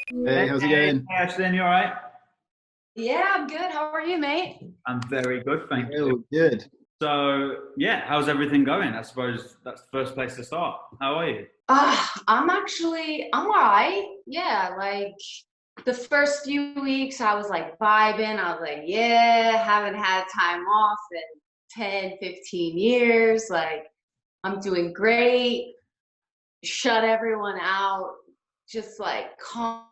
Hey, how's it going? Hey, Ashlyn, you all right? Yeah, I'm good. How are you, mate? I'm very good, thank Yeah, you. all good. So, yeah, how's everything going? I suppose that's the first place to start. How are you? I'm all right. Yeah, like the first few weeks I was like vibing. I was like, yeah, haven't had time off in 10, 15 years. Like, I'm doing great. Shut everyone out. Just like calm,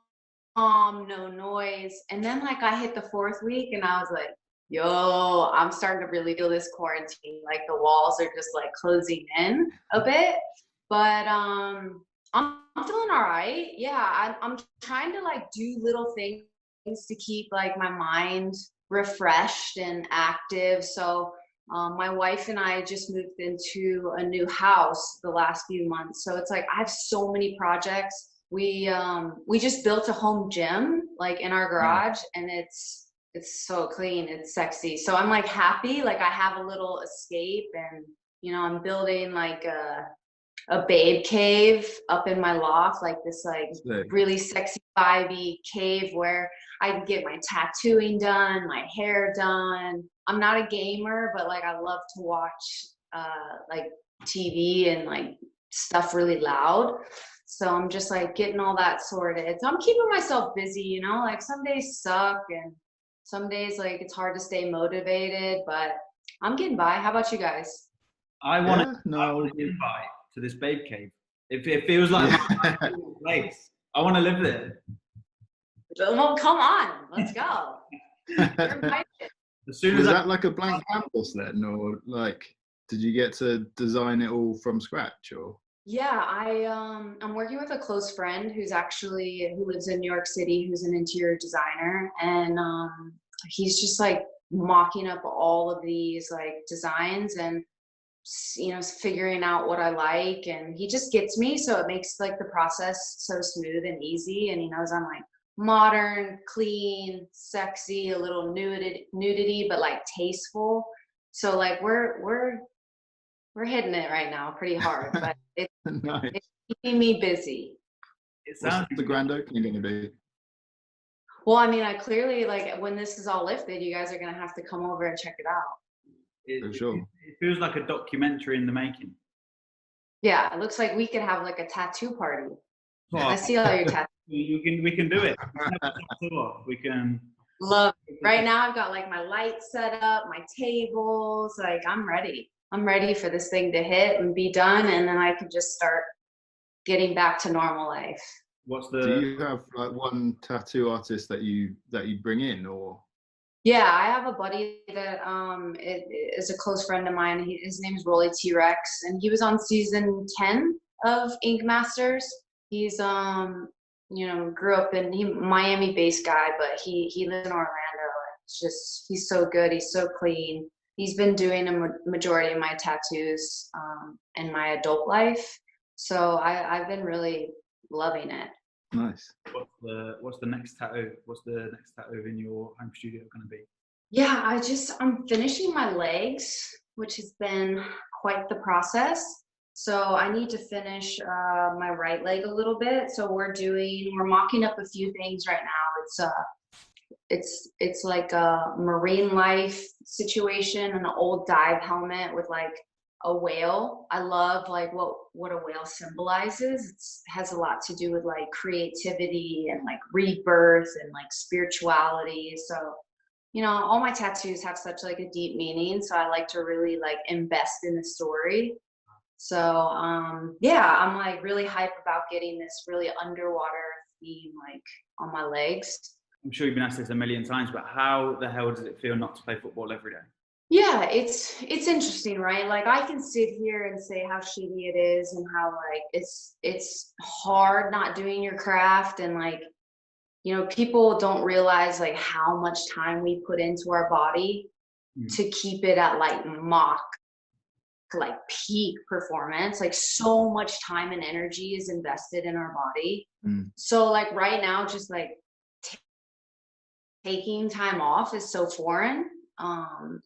no noise. And then like I hit the fourth week and I was like, yo, I'm starting to really feel this quarantine. Like the walls are just like closing in a bit. But I'm feeling all right. Yeah, I'm trying to like do little things to keep like my mind refreshed and active. So my wife and I just moved into a new house the last few months. So it's like I have so many projects. We just built a home gym like in our Nice. garage, and it's so clean, it's sexy. So I'm like happy, like I have a little escape, and I'm building like a babe cave up in my loft, like this like Sick. really sexy vibey cave where I can get my tattooing done, my hair done. I'm not a gamer, but like I love to watch like TV and like stuff really loud. So I'm just like getting all that sorted. So I'm keeping myself busy, like some days suck and some days like it's hard to stay motivated, but I'm getting by. How about you guys? I want to, Yeah, I no, want all to good. invite to this babe cave. It feels like my Yeah. ideal place. I want to live there. Well, come on, let's go. You're invited. As soon as Was I, that like a blank canvas then, or like did you get to design it all from scratch, or? Yeah, I'm working with a close friend who lives in New York City, who's an interior designer, and he's just like mocking up all of these like designs and figuring out what I like, and he just gets me, so it makes like the process so smooth and easy, and he knows I'm like modern, clean, sexy, a little nudity, but like tasteful. So like we're hitting it right now pretty hard, but it's Nice. keeping me busy. it What's sounds the grand opening going to be? Well, I mean, I clearly like when this is all lifted, you guys are gonna have to come over and check it out. For it sure. feels like a documentary in the making. Yeah, it looks like we could have like a tattoo party. I Oh, see all your tattoos. we can do it. We can have a tattoo. We can. Love. Right now, I've got like my lights set up, my tables. Like I'm ready. I'm ready for this thing to hit and be done, and then I can just start getting back to normal life. What's Do the you have like one tattoo artist that you bring in, or? Yeah, I have a buddy that is a close friend of mine. His name is Rolly T Rex, and he was on season 10 of Ink Masters. He's grew up in Miami based guy, but he lives in Orlando. It's just he's so good. He's so clean. He's been doing a majority of my tattoos in my adult life, so I've been really loving it. Nice. what's the next tattoo? What's the next tattoo in your home studio going to be? Yeah, I'm finishing my legs, which has been quite the process. So I need to finish my right leg a little bit. So we're mocking up a few things right now. It's like a marine life situation, an old dive helmet with like a whale. I love like what a whale symbolizes. It has a lot to do with like creativity and like rebirth and like spirituality. So all my tattoos have such like a deep meaning, so I like to really like invest in the story. So yeah, I'm like really hype about getting this really underwater theme like on my legs. I'm sure you've been asked this a million times, but how the hell does it feel not to play football every day? Yeah, it's interesting, right? Like I can sit here and say how shitty it is and how like it's hard not doing your craft, and like people don't realize like how much time we put into our body Mm. to keep it at like mock like peak performance. Like so much time and energy is invested in our body. Mm. So like right now, just like taking time off is so foreign.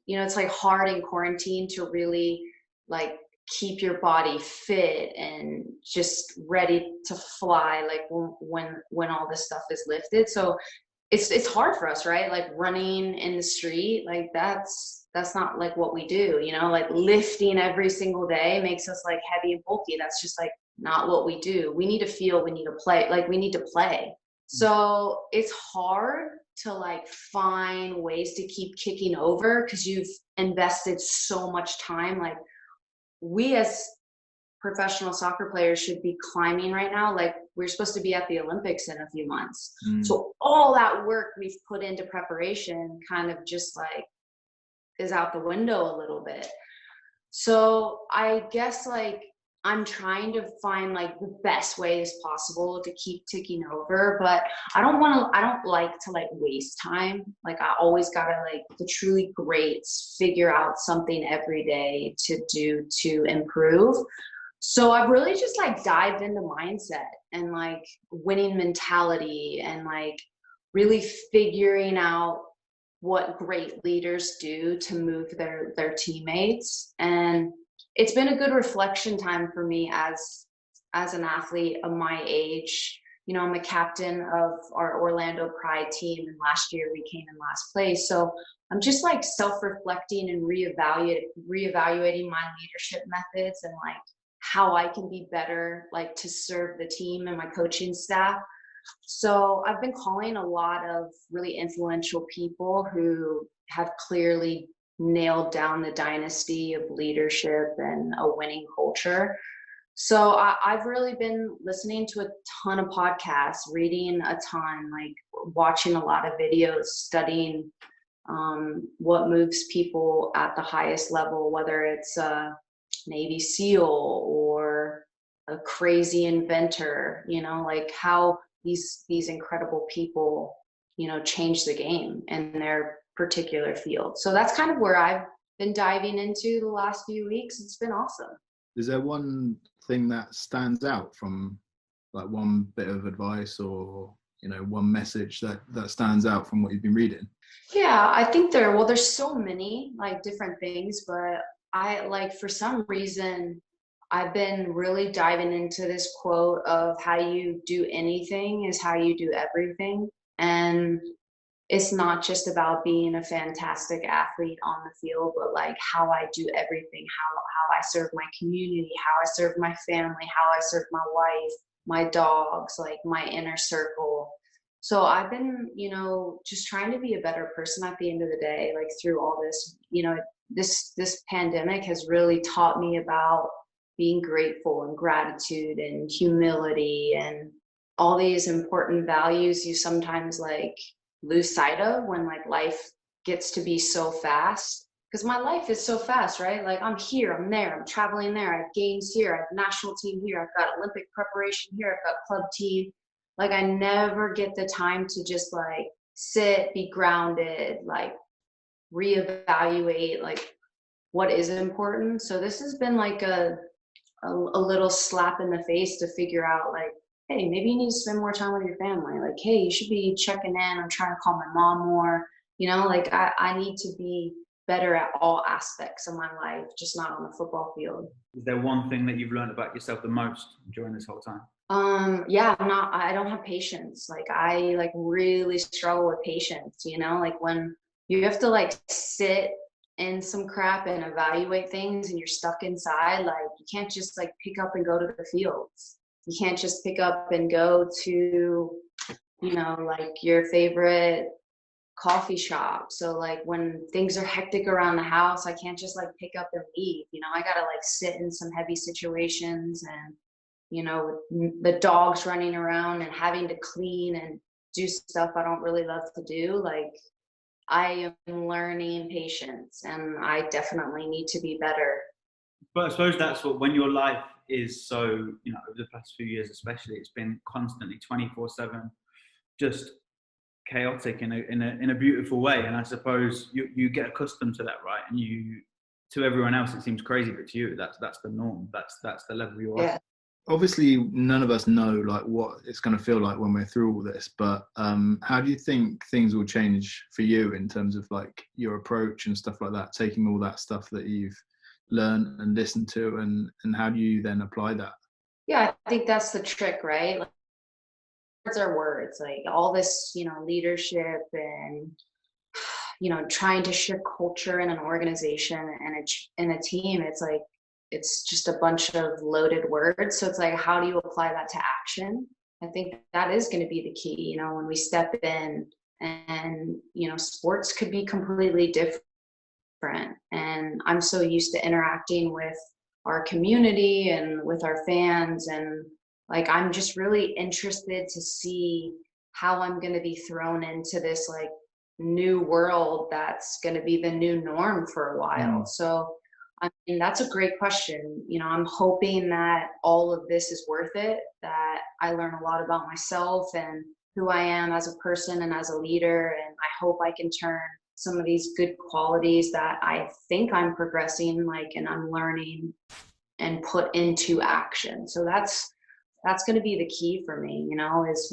It's like hard in quarantine to really like keep your body fit and just ready to fly, like when all this stuff is lifted. So it's hard for us, right? Like running in the street, like that's not like what we do, you know, like lifting every single day makes us like heavy and bulky. That's just like not what we do. We need to feel, we need to play, like we need to play. So it's hard to like find ways to keep kicking over because you've invested so much time. Like we as professional soccer players should be climbing right now. Like we're supposed to be at the Olympics in a few months. So all that work we've put into preparation kind of just like is out the window a little bit. So I guess like I'm trying to find like the best ways possible to keep ticking over, but I don't like to like waste time. Like I always gotta like the truly greats figure out something every day to do to improve. So I've really just like dived into mindset and like winning mentality and like really figuring out what great leaders do to move their teammates. And it's been a good reflection time for me as an athlete of my age. You know, I'm a captain of our Orlando Pride team, and last year we came in last place. So I'm just like self-reflecting and reevaluating my leadership methods and like how I can be better, like to serve the team and my coaching staff. So I've been calling a lot of really influential people who have clearly nailed down the dynasty of leadership and a winning culture. So I've really been listening to a ton of podcasts, reading a ton, like watching a lot of videos, studying what moves people at the highest level, whether it's a Navy SEAL or a crazy inventor, you know, like how these incredible people, you know, change the game in their particular field. So that's kind of where I've been diving into the last few weeks. It's been awesome. Is there one thing that stands out from like one bit of advice or, you know, one message that stands out from what you've been reading? Yeah, I think there's so many like different things, but I like for some reason I've been really diving into this quote of how you do anything is how you do everything. And it's not just about being a fantastic athlete on the field, but like how I do everything, how I serve my community, how I serve my family, how I serve my wife, my dogs, like my inner circle. So I've been, you know, just trying to be a better person at the end of the day, like through all this, you know, this pandemic has really taught me about being grateful and gratitude and humility and all these important values you sometimes like lose sight of when like life gets to be so fast. Because my life is so fast, right? Like I'm here, I'm there, I'm traveling there, I have games here, I have national team here, I've got Olympic preparation here, I've got club team. Like I never get the time to just like sit, be grounded, like reevaluate like what is important. So this has been like a little slap in the face to figure out like, hey, maybe you need to spend more time with your family. Like, hey, you should be checking in. I'm trying to call my mom more. You know, like I need to be better at all aspects of my life, just not on the football field. Is there one thing that you've learned about yourself the most during this whole time? Yeah, I don't have patience. Like I like really struggle with patience, you know, like when you have to like sit in some crap and evaluate things and you're stuck inside, like you can't just like pick up and go to the fields. You can't just pick up and go to, you know, like your favorite coffee shop. So like when things are hectic around the house, I can't just like pick up and leave. You know, I gotta like sit in some heavy situations and, you know, the dogs running around and having to clean and do stuff I don't really love to do. Like I am learning patience and I definitely need to be better. But I suppose that's what, when your life is so, you know, over the past few years especially, it's been constantly 24/7, just chaotic in a beautiful way. And I suppose you get accustomed to that, right? And to everyone else it seems crazy, but to you that's the norm. That's the level you're at. Obviously none of us know like what it's going to feel like when we're through all this, but how do you think things will change for you in terms of like your approach and stuff like that, taking all that stuff that you've learn and listen to, and how do you then apply that? Yeah, I think that's the trick, right? Like, words are words, like all this, leadership and, trying to shift culture in an organization and in a team. It's like, it's just a bunch of loaded words. So it's like, how do you apply that to action? I think that is going to be the key, when we step in, and, sports could be completely different. And I'm so used to interacting with our community and with our fans. And like, I'm just really interested to see how I'm going to be thrown into this like new world that's going to be the new norm for a while. So, I mean, that's a great question. I'm hoping that all of this is worth it, that I learn a lot about myself and who I am as a person and as a leader. And I hope I can turn some of these good qualities that I think I'm progressing, and I'm learning, and put into action. So that's going to be the key for me, is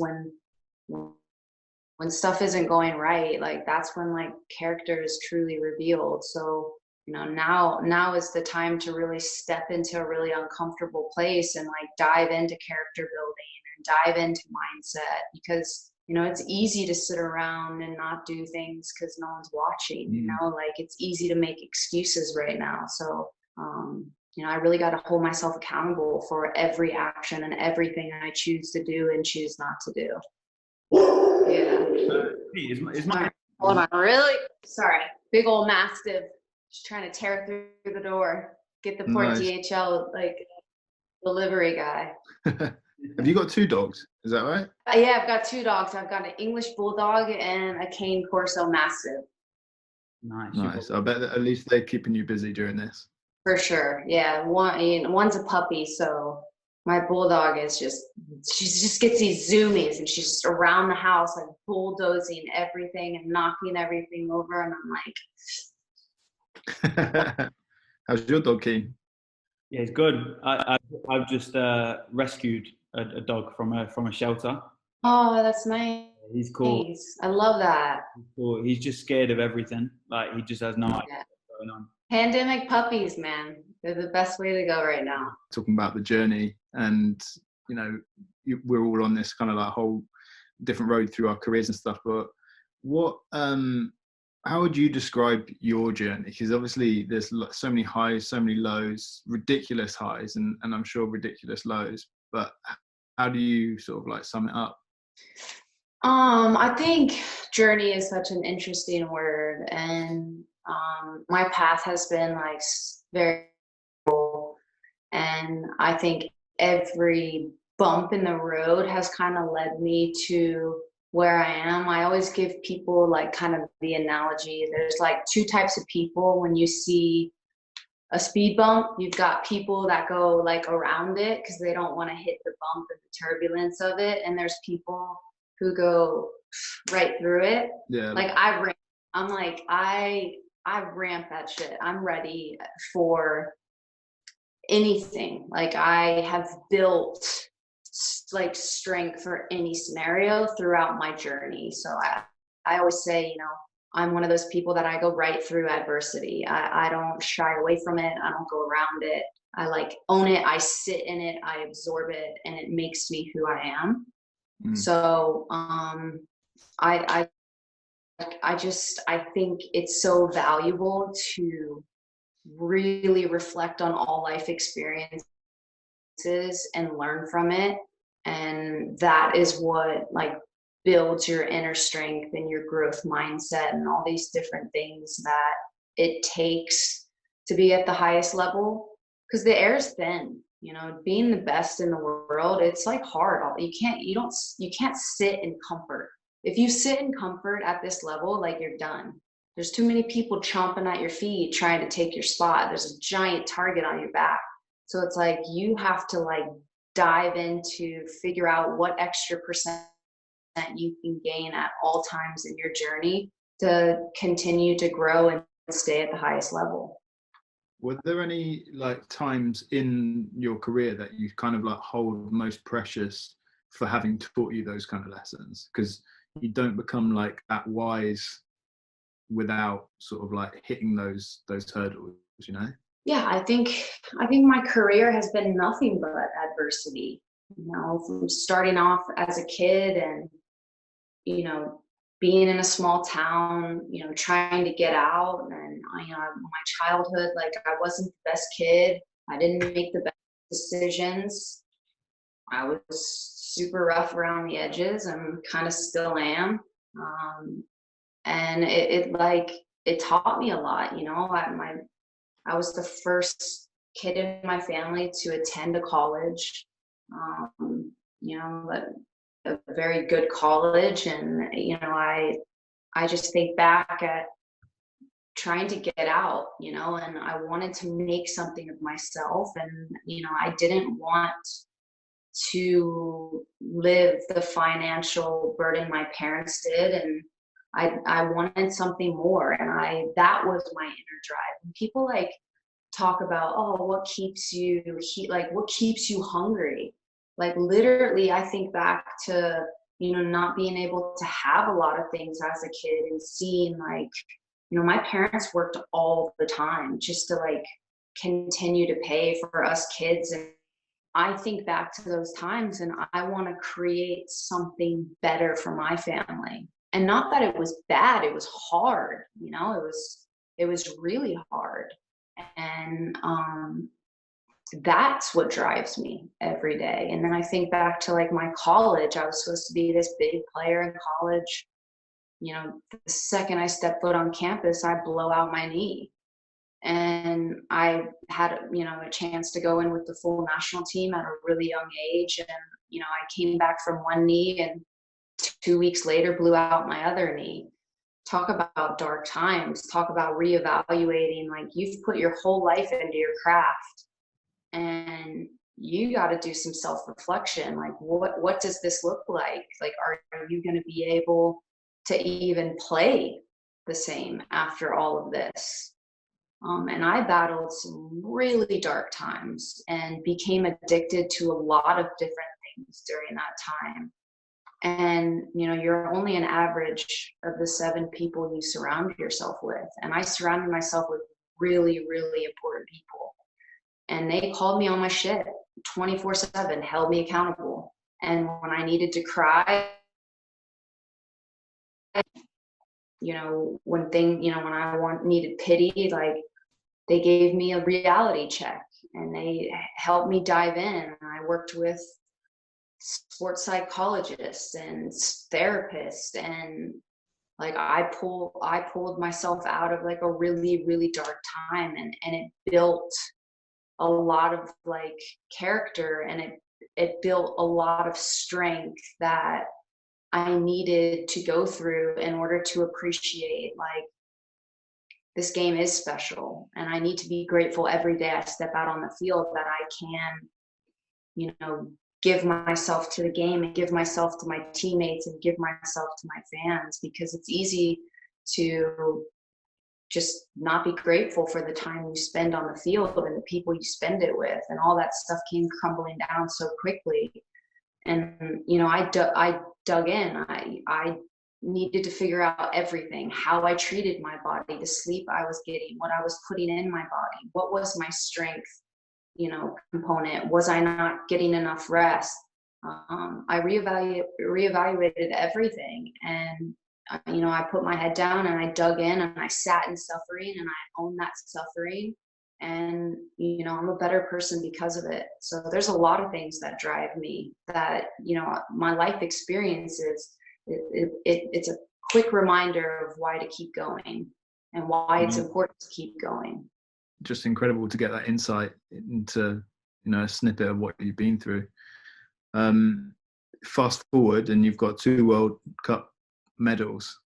when stuff isn't going right, that's when character is truly revealed. So, now is the time to really step into a really uncomfortable place and dive into character building and dive into mindset, because it's easy to sit around and not do things because no one's watching. It's easy to make excuses right now. So I really got to hold myself accountable for every action and everything I choose to do and choose not to do. Yeah. Hold on, really? Sorry. Big old mastiff just trying to tear through the door. Get the poor DHL delivery guy. Have you got 2 dogs? Is that right? Yeah, I've got 2 dogs. I've got an English bulldog and a cane corso mastiff. Nice. I bet that at least they're keeping you busy during this. For sure. Yeah. One's a puppy, so my bulldog is she just gets these zoomies, and she's just around the house, bulldozing everything and knocking everything over. And I'm like, how's your dog, Keen? Yeah, he's good. I've just rescued a dog from a shelter. Oh, that's nice. He's cool. I love that. He's cool. He's just scared of everything. He just has no idea what's going on. Pandemic puppies, man. They're the best way to go right now. Talking about the journey, and we're all on this kind of whole different road through our careers and stuff. But what, how would you describe your journey? Because obviously there's so many highs, so many lows, ridiculous highs, and I'm sure ridiculous lows. But how do you sort of sum it up? I think journey is such an interesting word, and my path has been very cool, and I think every bump in the road has kind of led me to where I am. I always give people kind of the analogy. There's 2 types of people when you see a speed bump. You've got people that go around it because they don't want to hit the bump and the turbulence of it, and there's people who go right through it. Yeah. I ramp that shit. I'm ready for anything. I have built strength for any scenario throughout my journey. So I always say, I'm one of those people that I go right through adversity. I don't shy away from it. I don't go around it. I own it. I sit in it. I absorb it, and it makes me who I am. So I think it's so valuable to really reflect on all life experiences and learn from it. And that is what builds your inner strength and your growth mindset and all these different things that it takes to be at the highest level. Because the air is thin, being the best in the world, it's hard. You can't sit in comfort. If you sit in comfort at this level, you're done. There's too many people chomping at your feet trying to take your spot. There's a giant target on your back. So it's you have to dive into figure out what extra percent you can gain at all times in your journey to continue to grow and stay at the highest level. Were there any times in your career that you kind of hold most precious for having taught you those kind of lessons? Because you don't become that wise without sort of hitting those hurdles, Yeah, I think my career has been nothing but adversity. From starting off as a kid and being in a small town, trying to get out, and my childhood, like I wasn't the best kid. I didn't make the best decisions. I was super rough around the edges and kind of still am. And it taught me a lot. I was the first kid in my family to attend a college, a very good college. And, I just think back at trying to get out, and I wanted to make something of myself. And, I didn't want to live the financial burden my parents did. And I wanted something more. And that was my inner drive. And people talk about, oh, what keeps you hungry? Like literally, I think back to, not being able to have a lot of things as a kid and seeing my parents worked all the time just to continue to pay for us kids. And I think back to those times and I want to create something better for my family. And not that it was bad, it was hard, it was really hard. And that's what drives me every day. And then I think back to my college. I was supposed to be this big player in college. The second I step foot on campus, I blow out my knee. And I had, a chance to go in with the full national team at a really young age. And, I came back from one knee and 2 weeks later blew out my other knee. Talk about dark times, talk about reevaluating. You've put your whole life into your craft and you got to do some self-reflection. What does this look like? Are you going to be able to even play the same after all of this? And I battled some really dark times and became addicted to a lot of different things during that time. And, you're only an average of the 7 people you surround yourself with. And I surrounded myself with really, really important people. And they called me on my shit 24/7, held me accountable. And when I needed to cry, when I needed pity, they gave me a reality check and they helped me dive in. I worked with sports psychologists and therapists, and I pulled myself out of a really, really dark time, and it built a lot of character, and it built a lot of strength that I needed to go through in order to appreciate this game is special. And I need to be grateful every day I step out on the field that I can, give myself to the game and give myself to my teammates and give myself to my fans, because it's easy to just not be grateful for the time you spend on the field and the people you spend it with, and all that stuff came crumbling down so quickly. And I dug in. I needed to figure out everything: how I treated my body, the sleep I was getting, what I was putting in my body, what was my strength component, was I not getting enough rest? I reevaluated everything, and I put my head down and I dug in and I sat in suffering and I owned that suffering, and I'm a better person because of it. So there's a lot of things that drive me, that my life experiences. It's a quick reminder of why to keep going and why it's important to keep going. Just incredible to get that insight into a snippet of what you've been through. Fast forward and you've got 2 World Cup medals,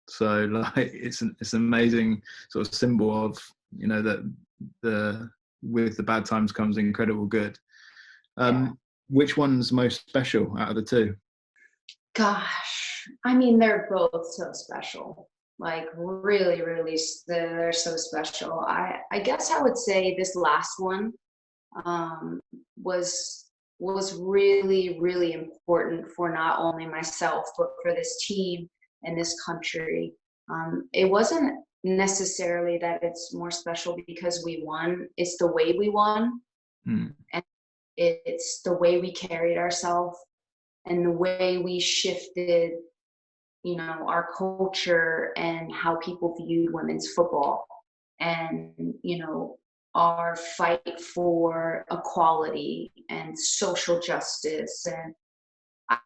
so it's an amazing sort of symbol of that with the bad times comes incredible good. Which one's most special out of the 2? Gosh, I mean, they're both so special. Really, really, they're so special. I guess I would say this last one was really, really important for not only myself, but for this team and this country. It wasn't necessarily that it's more special because we won. It's the way we won. Mm. And it's the way we carried ourselves and the way we shifted, our culture and how people viewed women's football, and, our fight for equality and social justice. And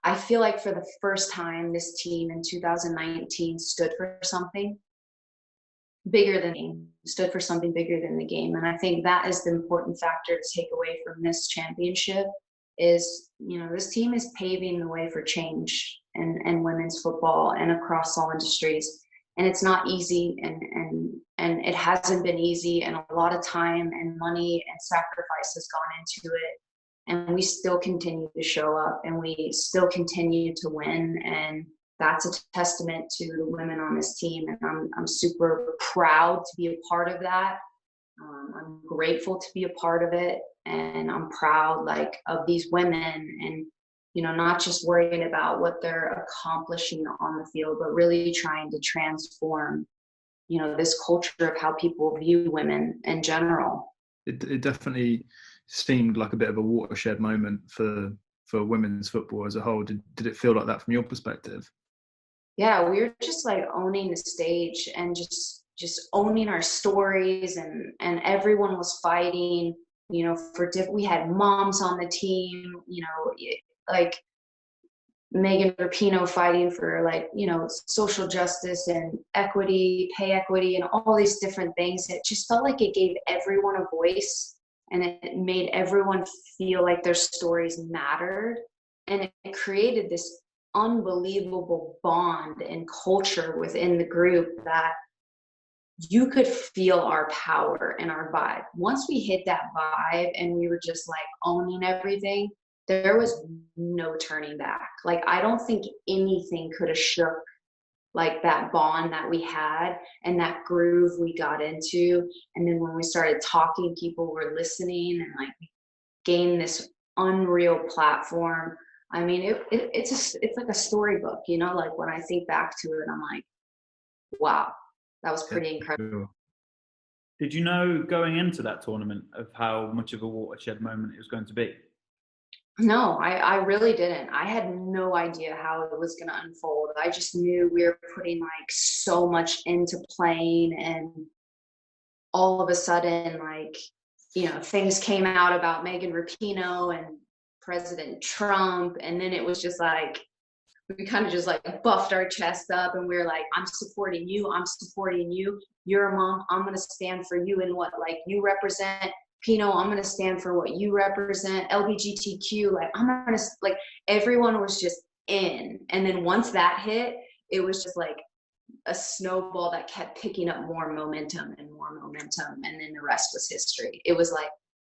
I feel like for the first time, this team in 2019 stood for something bigger than the game, stood for something bigger than the game. And I think that is the important factor to take away from this championship is, this team is paving the way for change and women's football and across all industries. And it's not easy, and it hasn't been easy, and a lot of time and money and sacrifice has gone into it. And we still continue to show up, and we still continue to win. And that's a testament to the women on this team. And I'm super proud to be a part of that. I'm grateful to be a part of it. And I'm proud of these women, and, not just worrying about what they're accomplishing on the field, but really trying to transform, this culture of how people view women in general. It definitely seemed like a bit of a watershed moment for women's football as a whole. Did it feel like that from your perspective? Yeah, we were just owning the stage and just owning our stories, and everyone was fighting, we had moms on the team, like Megan Rapinoe fighting for social justice and equity, pay equity, and all these different things. It just felt like it gave everyone a voice, and it made everyone feel like their stories mattered. And it created this unbelievable bond and culture within the group that you could feel our power and our vibe. Once we hit that vibe and we were just owning everything, there was no turning back. I don't think anything could have shook that bond that we had and that groove we got into. And then when we started talking, people were listening, and gained this unreal platform. I mean, it's like a storybook, when I think back to it, I'm like, wow, that was pretty incredible. Did you know going into that tournament of how much of a watershed moment it was going to be? No, I really didn't. I had no idea how it was going to unfold. I just knew we were putting so much into playing, and all of a sudden, things came out about Megan Rapinoe and President Trump, and then it was just we kind of just buffed our chest up, and we were I'm supporting you, you're a mom, I'm going to stand for you and what you represent. Pino, I'm going to stand for what you represent. LGBTQ, I'm going to, everyone was just in. And then once that hit, it was just a snowball that kept picking up more momentum and more momentum. And then the rest was history. It was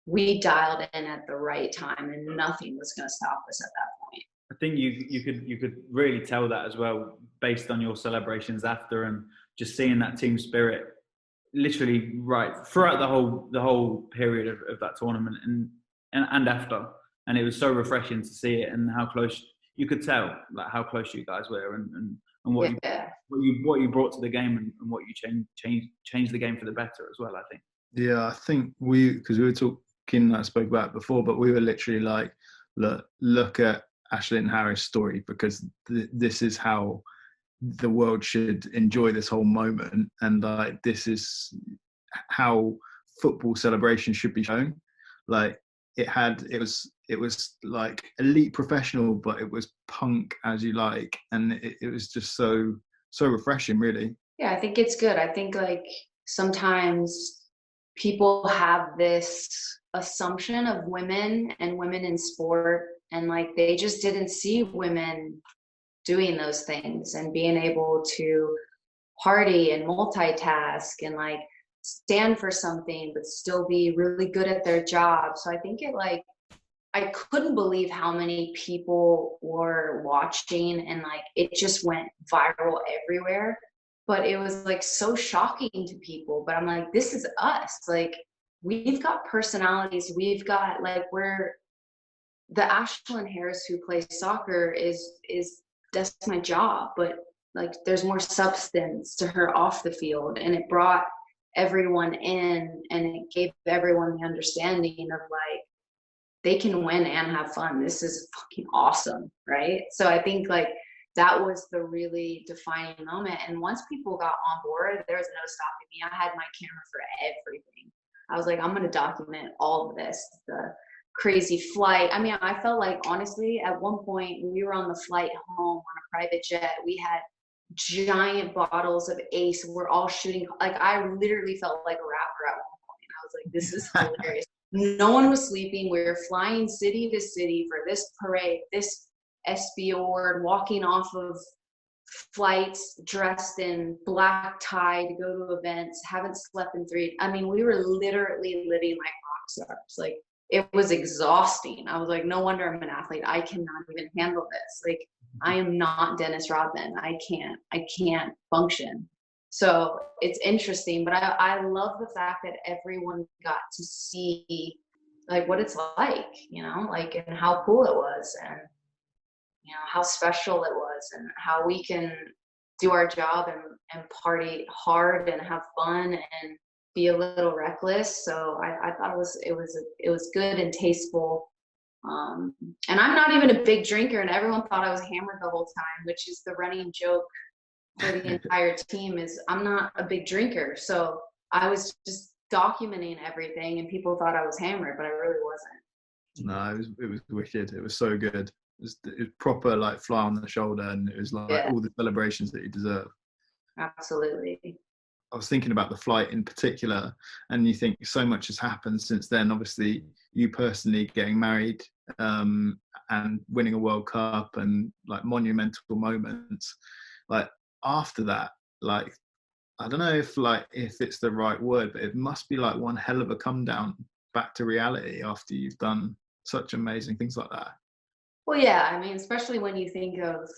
we dialed in at the right time, and nothing was going to stop us at that point. I think you could really tell that as well, based on your celebrations after, and just seeing that team spirit literally right throughout the whole period of that tournament and after. And it was so refreshing to see it, and how close you could tell how close you guys were, and what you brought to the game, and what you changed the game for the better as well, I think. Yeah, I think because we were talking, I spoke about it before, but we were literally look at Ashlyn and Harris' story, because this is how the world should enjoy this whole moment, and this is how football celebration should be shown. It was elite professional, but it was punk as you like, and it was just so refreshing, really. Yeah, I think it's good. I think sometimes people have this assumption of women and women in sport, and they just didn't see women doing those things and being able to party and multitask and stand for something but still be really good at their job. So I think I couldn't believe how many people were watching, and it just went viral everywhere. But it was so shocking to people. But I'm this is us. We've got personalities. We've got we're the Ashlyn Harris who plays soccer is that's my job, but like there's more substance to her off the field, and it brought everyone in, and it gave everyone the understanding of like, they can win and have fun. This is fucking awesome, right? So I think like that was the really defining moment. And once people got on board, there was no stopping me. I had my camera for everything. I was like, I'm going to document all of this, the crazy flight. I mean, I felt like, honestly, at one point when we were on the flight home on a private jet, we had giant bottles of Ace. We're all shooting. Like, I literally felt like a rapper at one point. I was like, this is hilarious. No one was sleeping. We were flying city to city for this parade, this SB award, walking off of flights dressed in black tie to go to events, haven't slept in 3. I mean, we were literally living like rock stars. Like, it was exhausting. I was like, no wonder I'm an athlete. I cannot even handle this. Like, I am not Dennis Rodman. I can't function. So it's interesting, but I love the fact that everyone got to see like what it's like, you know, like, and how cool it was, and you know, how special it was, and how we can do our job and party hard and have fun and be a little reckless. So I thought it was good and tasteful. And I'm not even a big drinker, and everyone thought I was hammered the whole time, which is the running joke for the entire team, is I'm not a big drinker. So I was just documenting everything, and people thought I was hammered, but I really wasn't. No, it was wicked. It was so good. It was proper like fly on the shoulder, and it was like all the celebrations that you deserve. Absolutely. I was thinking about the flight in particular, and you think so much has happened since then. Obviously, you personally getting married, and winning a World Cup, and like monumental moments. Like after that, like I don't know if it's the right word, but it must be like one hell of a come down back to reality after you've done such amazing things like that. Well, yeah, I mean, especially when you think of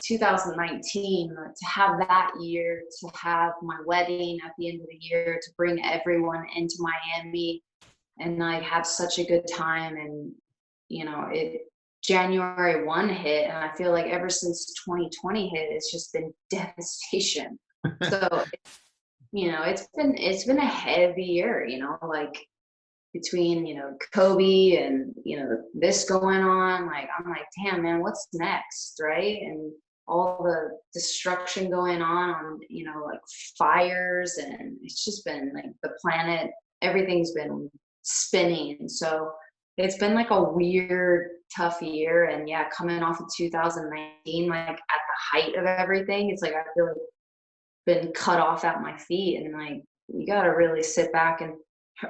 2019, to have that year, to have my wedding at the end of the year, to bring everyone into Miami and like have such a good time. And, you know, January 1 hit, and I feel like ever since 2020 hit, it's just been devastation. So, you know, it's been a heavy year, you know, like between, you know, Kobe and, you know, this going on, like, I'm like, damn, man, what's next, right? And all the destruction going on, you know, like fires, and it's just been like the planet, everything's been spinning. So it's been like a weird, tough year. And yeah, coming off of 2019, like at the height of everything, it's like I feel like been cut off at my feet, and like you got to really sit back and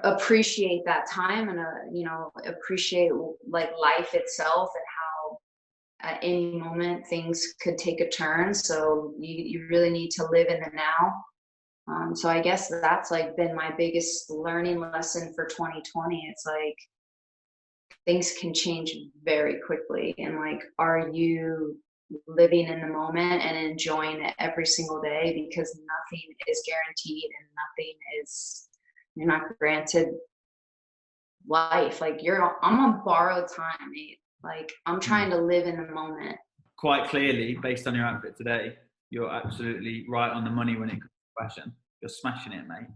appreciate that time, and you know, appreciate like life itself, and how at any moment things could take a turn. So you really need to live in the now. So I guess that's like been my biggest learning lesson for 2020. It's like things can change very quickly, and like, are you living in the moment and enjoying it every single day? Because nothing is guaranteed, and you're not granted life. Like I'm on borrowed time, mate. Like I'm trying to live in the moment. Quite clearly, based on your outfit today, you're absolutely right on the money when it comes to fashion. You're smashing it, mate.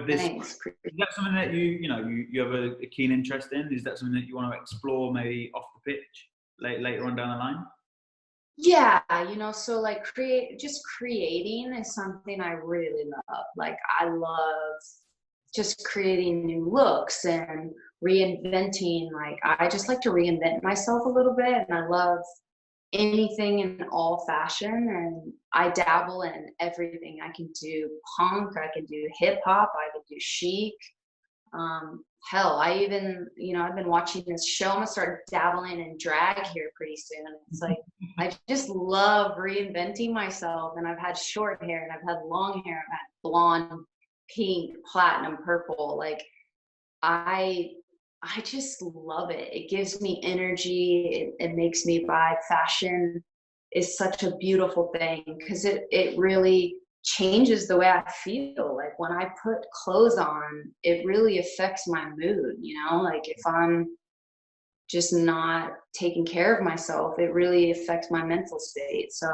Thanks. Is that something that you have a keen interest in? Is that something that you want to explore maybe off the pitch later on down the line? Yeah, you know, so like creating is something I really love. Like I love just creating new looks and reinventing. Like I just like to reinvent myself a little bit, and I love anything in all fashion, and I dabble in everything. I can do punk, I can do hip hop, I can do chic. Hell, I even, you know, I've been watching this show. I'm gonna start dabbling in drag here pretty soon. It's like I just love reinventing myself, and I've had short hair, and I've had long hair, I've had blonde, pink, platinum, purple. Like I just love it. It gives me energy. It makes me vibe. Fashion is such a beautiful thing because it really changes the way I feel. Like when I put clothes on, it really affects my mood, you know? Like if I'm just not taking care of myself, it really affects my mental state. So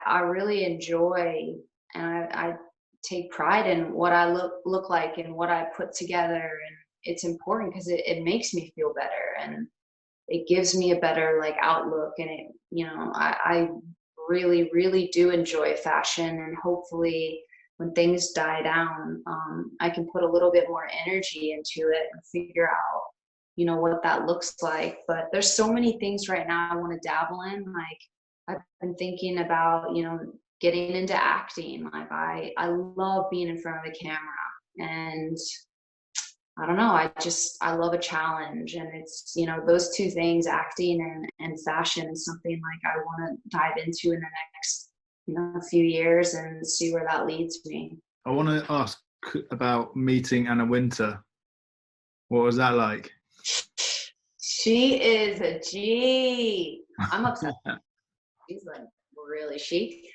I really enjoy, and I take pride in what I look like and what I put together. And it's important because it makes me feel better, and it gives me a better like outlook. And it, I really, really do enjoy fashion, and hopefully when things die down, I can put a little bit more energy into it and figure out, what that looks like. But there's so many things right now I want to dabble in. Like I've been thinking about, getting into acting. Like I love being in front of the camera, and I don't know, I love a challenge. And it's, those two things, acting and fashion, is something like I want to dive into in the next, few years and see where that leads me. I want to ask about meeting Anna Winter. What was that like? She is a G. I'm obsessed. She's like really chic.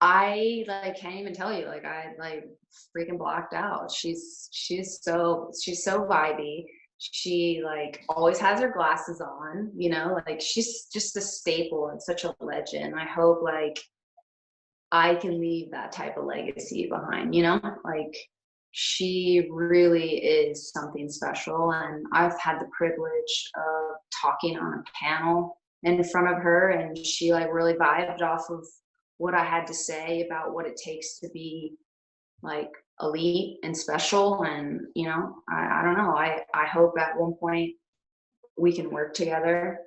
I like can't even tell you, like I like freaking blocked out. She's so vibey. She like always has her glasses on, like she's just a staple and such a legend. I hope like I can leave that type of legacy behind, like she really is something special. And I've had the privilege of talking on a panel in front of her, and she like really vibed off of what I had to say about what it takes to be like elite and special. And, I don't know. I hope at one point we can work together.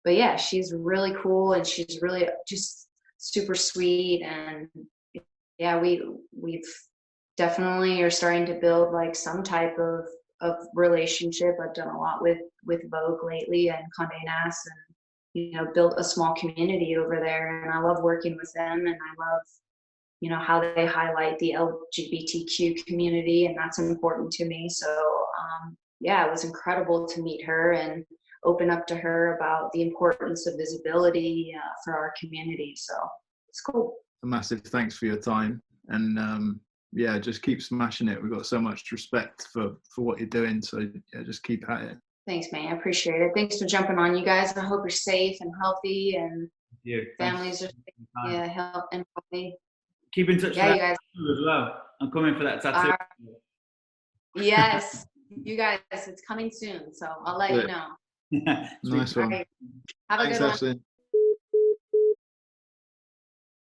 But yeah, she's really cool, and she's really just super sweet. And yeah, we've definitely are starting to build like some type of relationship. I've done a lot with Vogue lately and Condé Nast, and built a small community over there, and I love working with them. And I love how they highlight the LGBTQ community, and that's important to me. So yeah, it was incredible to meet her and open up to her about the importance of visibility for our community. So it's cool. A massive thanks for your time, and yeah, just keep smashing it. We've got so much respect for what you're doing, so yeah, just keep at it. Thanks, man. I appreciate it. Thanks for jumping on, you guys. I hope you're safe and healthy, and families are healthy and healthy. Keep in touch. Yeah, you guys. As well. I'm coming for that tattoo. Yes, you guys. It's coming soon, so I'll let you know. Nice one. Right. Have a good one.